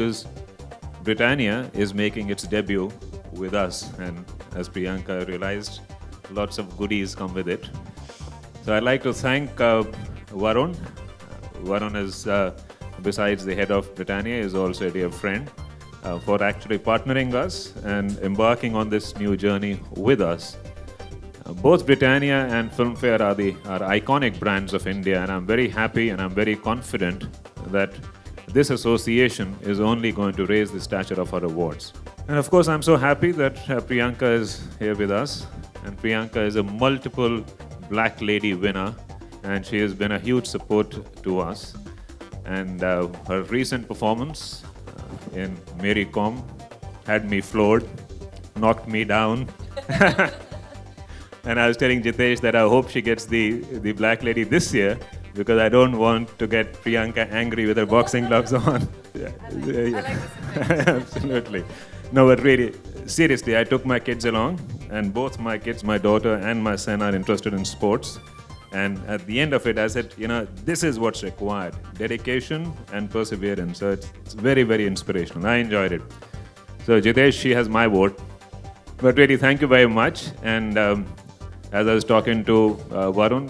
because Britannia is making its debut with us, and as Priyanka realized, lots of goodies come with it. So I'd like to thank Varun. Varun is, besides the head of Britannia, is also a dear friend for actually partnering us and embarking on this new journey with us. Both Britannia and Filmfare are iconic brands of India, and I'm very happy and I'm very confident that this association is only going to raise the stature of our awards. And of course, I'm so happy that Priyanka is here with us. And Priyanka is a multiple Black Lady winner, and she has been a huge support to us. And her recent performance in Mary Kom had me floored, knocked me down. And I was telling Jitesh that I hope she gets the Black Lady this year, because I don't want to get Priyanka angry with her boxing gloves on. Yeah. I like this. Absolutely. No, but really, seriously, I took my kids along, and both my kids, my daughter and my son, are interested in sports. And at the end of it, I said, you know, this is what's required: dedication and perseverance. So it's very, very inspirational. I enjoyed it. So Jitesh, she has my vote. But really, thank you very much. And as I was talking to Varun,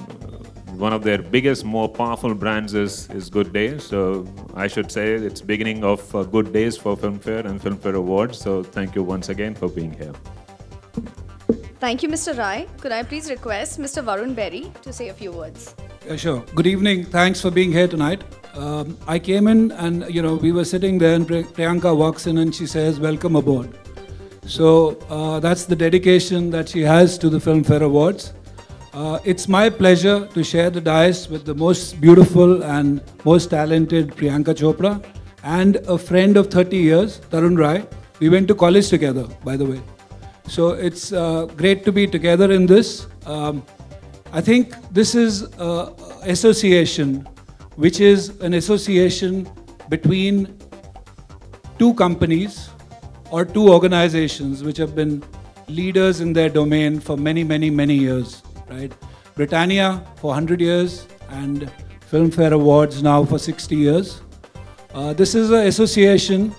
one of their biggest, more powerful brands is Good Day. So I should say it's beginning of good days for Filmfare and Filmfare Awards. So thank you once again for being here. Thank you, Mr. Rai. Could I please request Mr. Varun Berry to say a few words? Sure. Good evening. Thanks for being here tonight. I came in and, we were sitting there and Priyanka walks in and she says, "Welcome aboard." So that's the dedication that she has to the Filmfare Awards. It's my pleasure to share the dais with the most beautiful and most talented Priyanka Chopra and a friend of 30 years, Tarun Rai. We went to college together, by the way. So it's great to be together in this. I think this is an association, which is an association between two companies or two organizations which have been leaders in their domain for many, many, many years. Right? Britannia for 100 years and Filmfare Awards now for 60 years. This is an association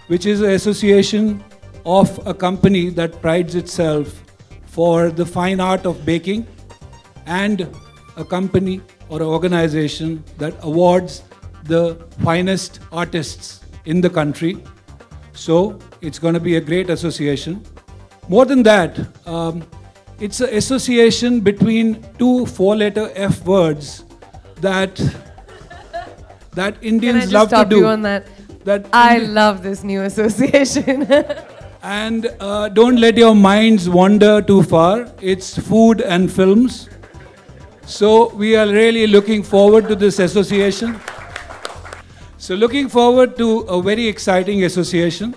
which is an association of a company that prides itself for the fine art of baking, and a company or an organization that awards the finest artists in the country. So it's going to be a great association. More than that, it's an association between two four-letter F words that Indians love to do. Can I just stop you on that? I love this new association. And don't let your minds wander too far. It's food and films. So we are really looking forward to this association. So looking forward to a very exciting association.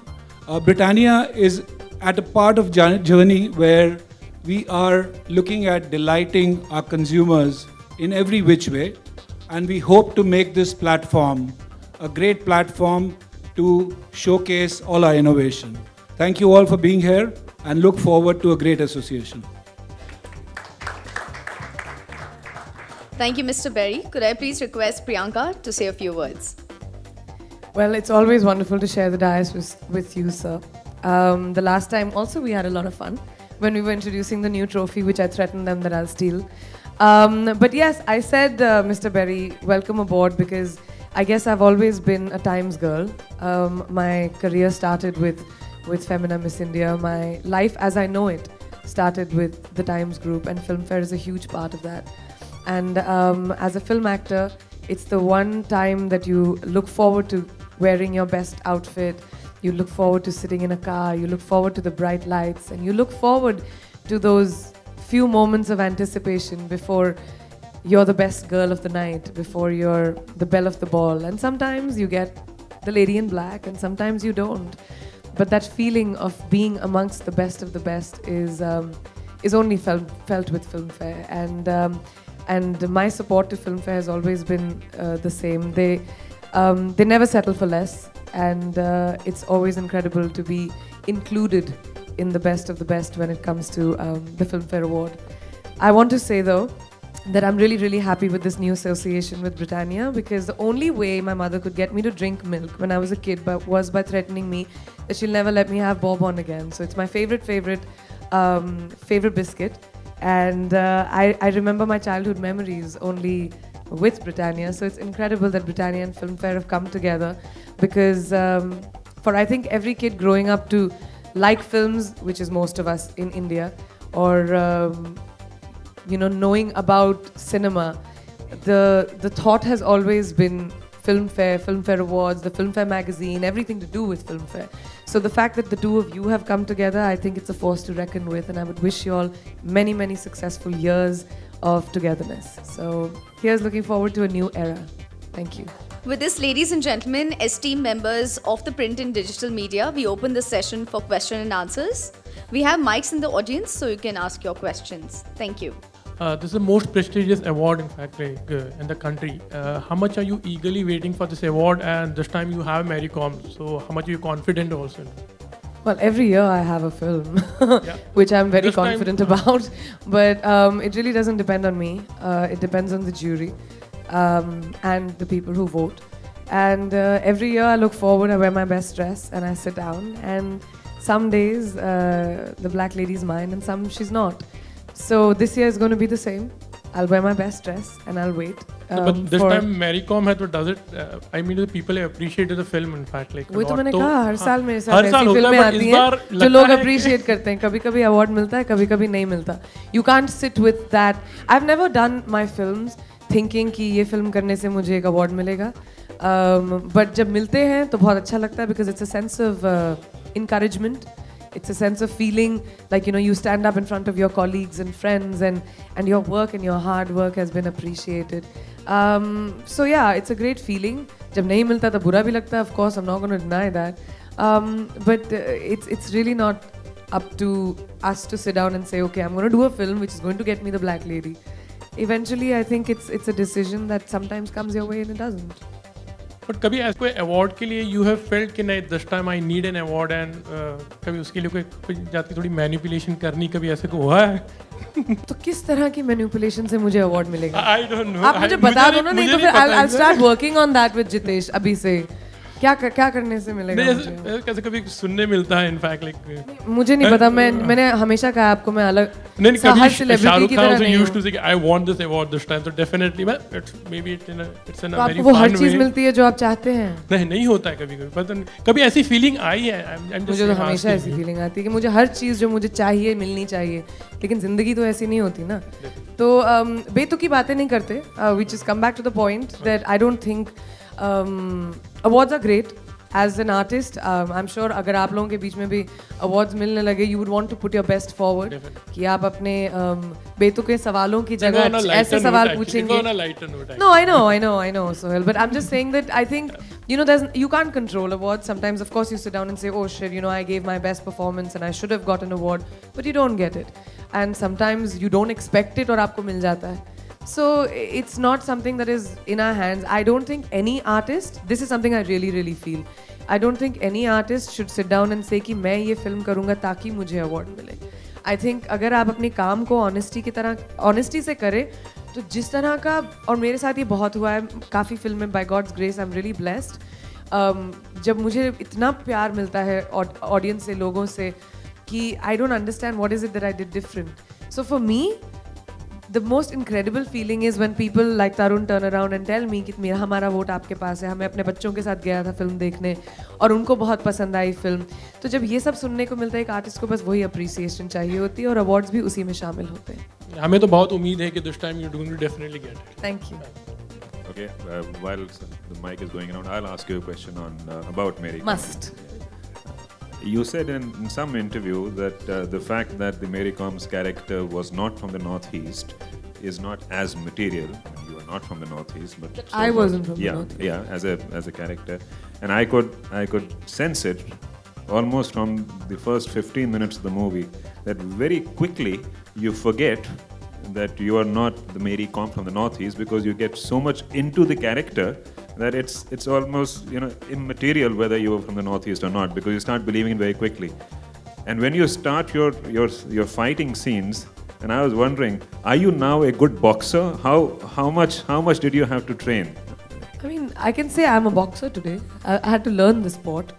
Britannia is at a part of journey where we are looking at delighting our consumers in every which way, and we hope to make this platform a great platform to showcase all our innovation. Thank you all for being here and look forward to a great association. Thank you, Mr. Berry. Could I please request Priyanka to say a few words? Well, it's always wonderful to share the dais with you, sir. The last time also we had a lot of fun when we were introducing the new trophy, which I threatened them that I'll steal. But yes, I said, Mr. Berry, welcome aboard, because I guess I've always been a Times girl. My career started with Femina Miss India. My life as I know it started with the Times Group, and Filmfare is a huge part of that. And as a film actor, it's the one time that you look forward to wearing your best outfit. You look forward to sitting in a car, you look forward to the bright lights, and you look forward to those few moments of anticipation before you're the best girl of the night, before you're the belle of the ball. And sometimes you get the lady in black, and sometimes you don't. But that feeling of being amongst the best of the best is only felt with Filmfare. And my support to Filmfare has always been the same. They never settle for less. And it's always incredible to be included in the best of the best when it comes to the Filmfare Award. I want to say though, that I'm really, really happy with this new association with Britannia, because the only way my mother could get me to drink milk when I was a kid was by threatening me that she'll never let me have bourbon again. So it's my favorite biscuit. And I remember my childhood memories only with Britannia. So it's incredible that Britannia and Filmfare have come together, because for I think every kid growing up to like films, which is most of us in India, or knowing about cinema, the thought has always been Filmfare Awards, the Filmfare magazine, everything to do with Filmfare. So the fact that the two of you have come together, I think it's a force to reckon with, and I would wish you all many, many successful years of togetherness. So here's looking forward to a new era. Thank you. With this, ladies and gentlemen, esteemed members of the print and digital media, we open this session for question and answers. We have mics in the audience, so you can ask your questions. Thank you. This is the most prestigious award, in fact, in the country. How much are you eagerly waiting for this award? And this time you have Mary Com, so how much are you confident also? Well, every year I have a film, which I'm very confident about. But it really doesn't depend on me. It depends on the jury and the people who vote. And every year I look forward, I wear my best dress and I sit down. And some days the black lady's mine and some she's not. So this year is going to be the same. I'll wear my best dress and I'll wait. But this time Mary Com does it. I mean, the people appreciated the film, in fact. Like, वही तो मैंने कहा, हर साल मेरे साथ ऐसी फिल्में आती हैं जो लोग appreciate करते हैं. कभी-कभी award मिलता है, कभी-कभी नहीं मिलता. You can't sit with that. I've never done my films thinking कि ये film करने से मुझे एक award मिलेगा. But जब मिलते हैं तो बहुत अच्छा लगता है, because it's a sense of encouragement. It's a sense of feeling like, you stand up in front of your colleagues and friends, and your work and your hard work has been appreciated. So yeah, it's a great feeling. जब नहीं मिलता तो बुरा भी लगता है, of course, I'm not going to deny that. But it's really not up to us to sit down and say, okay, I'm going to do a film which is going to get me the black lady. Eventually, I think it's a decision that sometimes comes your way and it doesn't. But कभी ऐसे कोई award के लिए you have felt कि नहीं, this time I need an award, and कभी उसके लिए कोई जाती थोड़ी manipulation करनी, कभी ऐसे को हुआ है? तो किस तरह की manipulation से मुझे award मिलेगा? I don't know. आप मुझे बता दो ना, नहीं तो फिर I'll start working on that with Jitesh अभी से. क्या करने से मिलेगा मुझे? कैसे कभी सुनने मिलता है, in fact, like मुझे नहीं पता. मैंने हमेशा कहा आपको, मैं अलग हर सेलिब्रिटी की तरह नहीं used to say I want this award this time, so definitely maybe it's in a very fun way. वो हर चीज मिलती है जो आप चाहते हैं. नहीं होता है कभी-कभी. पता नहीं कभी ऐसी फीलिंग आई है? मुझे तो हमेशा ऐसी फीलिंग आती है कि मुझे हर चीज जो मुझे चाहिए मिलनी चाहिए, लेकिन जिंदगी तो ऐसी नहीं होती ना. तो बेतुकी बातें नहीं करते. We just come back to the point that I don't think awards are great. As an artist, I'm sure अगर आप लोगों के बीच में भी awards मिलने लगे, you would want to put your best forward. कि आप अपने बेतुके सवालों की जगह ऐसे सवाल पूछेंगे. No, I know, Sohail. But I'm just saying that I think, you can't control awards. Sometimes, of course, you sit down and say, oh shit, I gave my best performance and I should have got an award, but you don't get it. And sometimes you don't expect it और आपको मिल जाता है. So it's not something that is in our hands. I don't think any artist, this is something I really, really feel. I don't think any artist should sit down and say कि मैं ये film करूँगा ताकि मुझे award मिले. I think अगर आप अपने काम को honesty से करें, तो जिस तरह का, और मेरे साथ ये बहुत हुआ है, काफ़ी फिल्में by God's grace I'm really blessed. जब मुझे इतना प्यार मिलता है audience से, लोगों से, कि I don't understand what is it that I did different. So for me, the most incredible feeling is when people like Tarun turn around and tell me कि हमारा वोट आपके पास है, हमें अपने बच्चों के साथ गया था फिल्म देखने और उनको बहुत पसंद आई फिल्म. तो जब ये सब सुनने को मिलता है, एक आर्टिस्ट को बस वही अप्रिसिएशन चाहिए होती है, और अवार्ड्स भी उसी में शामिल होते हैं. हमें तो बहुत उम्मीद है कि this time you're going to definitely get it. Thank you. Okay, while the mic is going around, I'll ask you a question on about Mary. Must. You said in some interview that the fact that the Mary Com's character was not from the Northeast is not as material. You are not from the Northeast, but I wasn't from the Northeast. Yeah, as a character, and I could sense it almost from the first 15 minutes of the movie that very quickly you forget that you are not the Mary Com from the Northeast, because you get so much into the character that it's almost immaterial whether you are from the Northeast or not, because you start believing it very quickly. And when you start your fighting scenes, and I was wondering, are you now a good boxer? How much did you have to train? I mean, I can say I'm a boxer today. I had to learn the sport.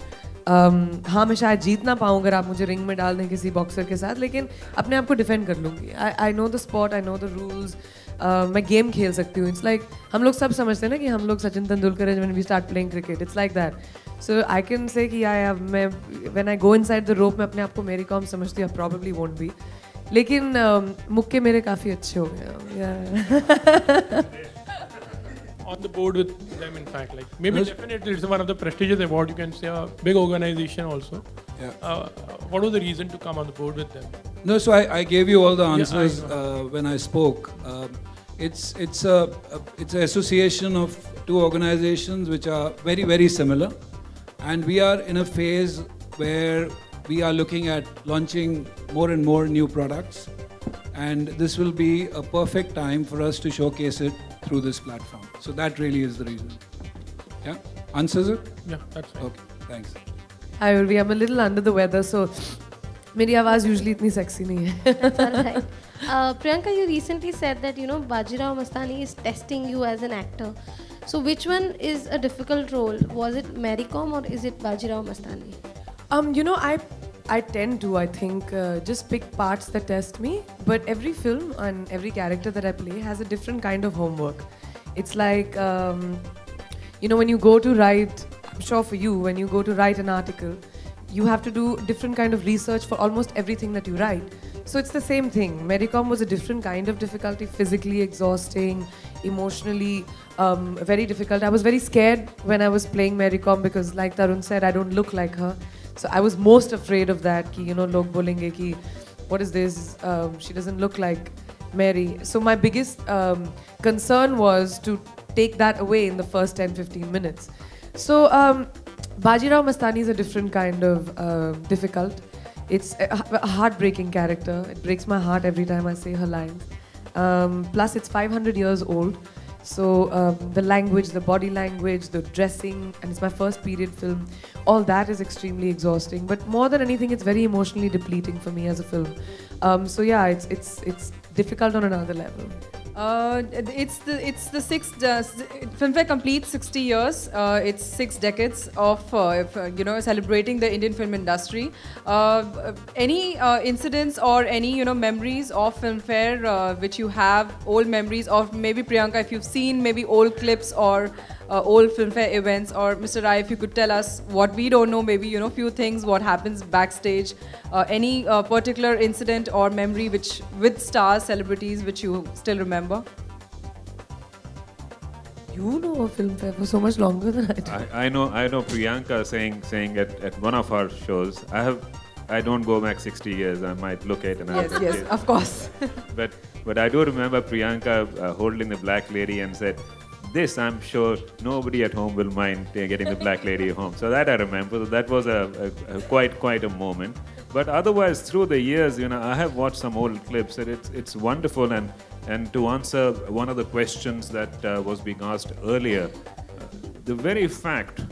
हाँ मैं शायद जीत ना पाऊँ अगर आप मुझे ring में डाल दें किसी बॉक्सर के साथ, लेकिन अपने आप को डिफेंड कर लूँगी. I know the sport, I know the rules. मैं गेम खेल सकती हूँ. It's like हम लोग सब समझते हैं ना कि हम लोग सचिन तेंदुलकर हैं when we start playing cricket. It's like that. So I can say कि मैं when I go inside the rope मैं अपने आप को मेरी कॉम समझती हूँ. I probably won't be. लेकिन मुक्के मेरे काफ़ी अच्छे हो गए. Yeah. On the board with them, in fact, like maybe definitely it's one of the prestigious award. You can say a big organization also. Yeah. What was the reason to come on the board with them? No, so I gave you all the answers Yeah, when I spoke. It's an association of two organizations which are very, very similar, and we are in a phase where we are looking at launching more and more new products, and this will be a perfect time for us to showcase it through this platform. So that really is the reason. Yeah? Answers it? Yeah, that's right. Okay, thanks. Hi Urvi, I'm a little under the weather, so मेरी आवाज़ usually इतनी sexy नहीं है. That's all right. Priyanka, you recently said that Bajirao Mastani is testing you as an actor. So which one is a difficult role? Was it Mary Kom or is it Bajirao Mastani? I tend to, I think, just pick parts that test me. But every film and every character that I play has a different kind of homework. It's like, when you go to write, I'm sure for you, when you go to write an article, you have to do different kind of research for almost everything that you write. So it's the same thing. Mary Kom was a different kind of difficulty, physically exhausting, emotionally very difficult. I was very scared when I was playing Mary Kom because, like Tarun said, I don't look like her. So I was most afraid of that. Ki, log bolenge ki, what is this? She doesn't look like Mary. So my biggest concern was to take that away in the first 10-15 minutes. So Bajirao Mastani is a different kind of difficult. It's a heartbreaking character. It breaks my heart every time I say her lines. Plus, it's 500 years old. So the language, the body language, the dressing, and it's my first period film. All that is extremely exhausting. But more than anything, it's very emotionally depleting for me as a film. So yeah, it's difficult on another level. It's the sixth. Filmfare completes 60 years. It's 6 decades of celebrating the Indian film industry. Any incidents or any memories of Filmfare which you have, old memories of maybe Priyanka, if you've seen maybe old clips or old Filmfare events, or Mr. Rai, if you could tell us what we don't know, maybe few things, what happens backstage, any particular incident or memory which with stars, celebrities which you still remember. You know a Filmfare for so much longer than I do. I know Priyanka saying at one of our shows, I don't go back 60 years. I might look at and Yes, of course. but I do remember Priyanka holding the black lady and said, "This, I'm sure nobody at home will mind getting the black lady home." So that I remember. That was a quite a moment. But otherwise, through the years, I have watched some old clips, and it's wonderful. And to answer one of the questions that was being asked earlier, the very fact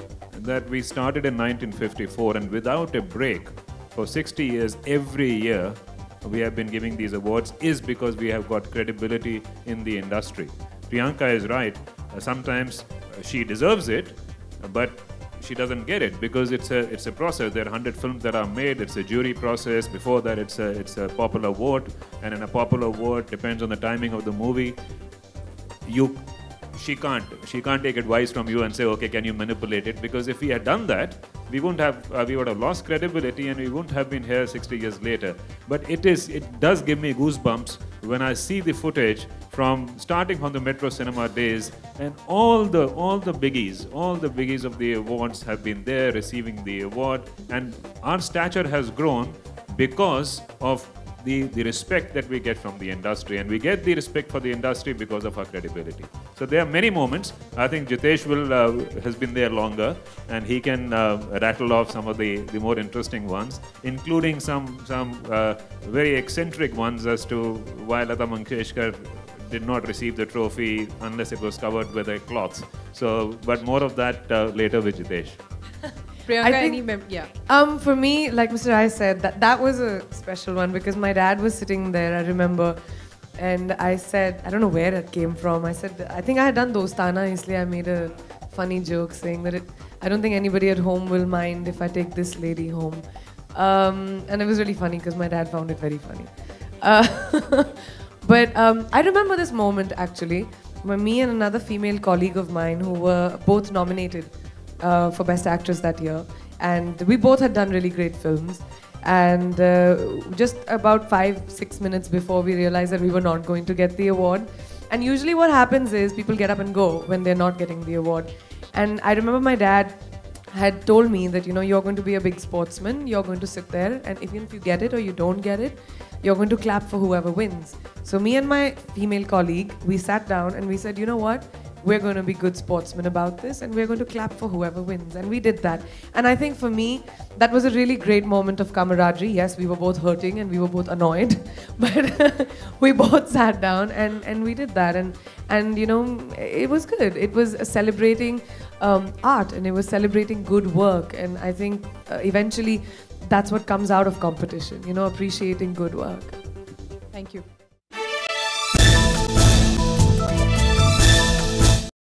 that we started in 1954 and without a break for 60 years, every year we have been giving these awards is because we have got credibility in the industry. Priyanka is right. Sometimes she deserves it, but she doesn't get it because it's a process. There are 100 films that are made. It's a jury process. Before that, it's a popular vote, and in a popular vote depends on the timing of the movie. She can't take advice from you and say, okay, can you manipulate it? Because if we had done that, we would have lost credibility and we wouldn't have been here 60 years later. But it does give me goosebumps when I see the footage from starting from the Metro Cinema days, and all the biggies of the awards have been there receiving the award, and our stature has grown because of the respect that we get from the industry, and we get the respect for the industry because of our credibility. So there are many moments. I think Jitesh has been there longer, and he can rattle off some of the more interesting ones, including some very eccentric ones as to why Lata Mangeshkar did not receive the trophy unless it was covered with a cloth. So, but more of that later with Jitesh. Priyanka, For me, like Mr. Rai said, that was a special one because my dad was sitting there, I remember, and I said, I don't know where it came from. I said, I think I had done Dostana, isliye I made a funny joke saying that I don't think anybody at home will mind if I take this lady home. And it was really funny because my dad found it very funny. But I remember this moment actually, when me and another female colleague of mine who were both nominated for Best Actress that year, and we both had done really great films. And just about 5-6 minutes before we realized that we were not going to get the award. And usually what happens is people get up and go when they're not getting the award. And I remember my dad had told me that, you know, you're going to be a big sportsman, you're going to sit there, and even if you get it or you don't get it, you're going to clap for whoever wins. So me and my female colleague, we sat down and we said, you know what? We're going to be good sportsmen about this and we're going to clap for whoever wins. And we did that. And I think for me, that was a really great moment of camaraderie. Yes, we were both hurting and we were both annoyed, but we both sat down and we did that. And you know, it was good. It was celebrating art and it was celebrating good work. And I think eventually that's what comes out of competition, you know, appreciating good work. Thank you.